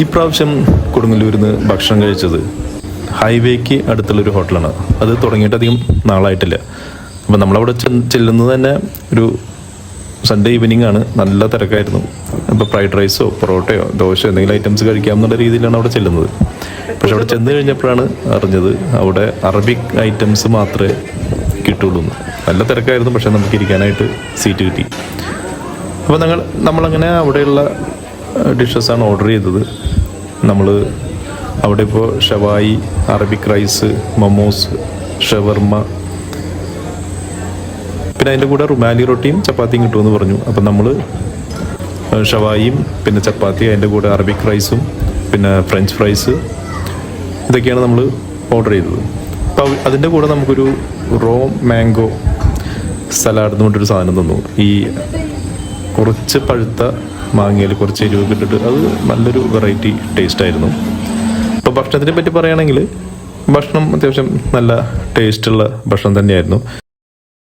ഇപ്രാവശ്യം കൊടുങ്ങല്ലൂരിൽ നിന്ന് ഭക്ഷണം കഴിച്ചത് ഹൈവേക്ക് അടുത്തുള്ളൊരു ഹോട്ടലാണ്. അത് തുടങ്ങിയിട്ട് അധികം നാളായിട്ടില്ല. അപ്പം നമ്മളവിടെ ചെല്ലുന്നത് തന്നെ ഒരു സൺഡേ ഈവനിങ് ആണ്. നല്ല തിരക്കായിരുന്നു. അപ്പോൾ ഫ്രൈഡ് റൈസോ പൊറോട്ടയോ ദോശയോ എന്തെങ്കിലും ഐറ്റംസ് കഴിക്കാമെന്നുള്ള രീതിയിലാണ് അവിടെ ചെല്ലുന്നത്. പക്ഷെ അവിടെ ചെന്ന് കഴിഞ്ഞപ്പോഴാണ് അറിഞ്ഞത് അവിടെ അറബിക് ഐറ്റംസ് മാത്രമേ കിട്ടുള്ളൂ. നല്ല തിരക്കായിരുന്നു, പക്ഷെ നമുക്ക് ഇരിക്കാനായിട്ട് സീറ്റ് കിട്ടി. അപ്പോൾ നമ്മളങ്ങനെ അവിടെയുള്ള ഡിഷസാണ് ഓർഡർ ചെയ്തത്. നമ്മൾ അവിടെ ഇപ്പോൾ ഷവായി, അറബിക് റൈസ്, മൊമോസ്, ഷവർമ, പിന്നെ അതിൻ്റെ കൂടെ റുമാലി റൊട്ടിയും ചപ്പാത്തിയും കിട്ടുമെന്ന് പറഞ്ഞു. അപ്പം നമ്മൾ ഷവായിയും പിന്നെ ചപ്പാത്തി, അതിൻ്റെ കൂടെ അറബിക് റൈസും പിന്നെ ഫ്രഞ്ച് ഫ്രൈസ്, ഇതൊക്കെയാണ് നമ്മൾ ഓർഡർ ചെയ്തത്. അപ്പോൾ അതിൻ്റെ കൂടെ നമുക്കൊരു റോ മാംഗോ സലാഡ് എന്ന് പറഞ്ഞൊരു സാധനം തന്നു. ഈ കുറച്ച് പഴുത്ത മാങ്ങയിൽ കുറച്ച് എരിവൊക്കെ ഇട്ടിട്ട് അത് നല്ലൊരു വെറൈറ്റി ടേസ്റ്റായിരുന്നു. അപ്പോൾ ഭക്ഷണത്തിനെ പറ്റി പറയുകയാണെങ്കിൽ ഭക്ഷണം അത്യാവശ്യം നല്ല ടേസ്റ്റുള്ള ഭക്ഷണം തന്നെയായിരുന്നു.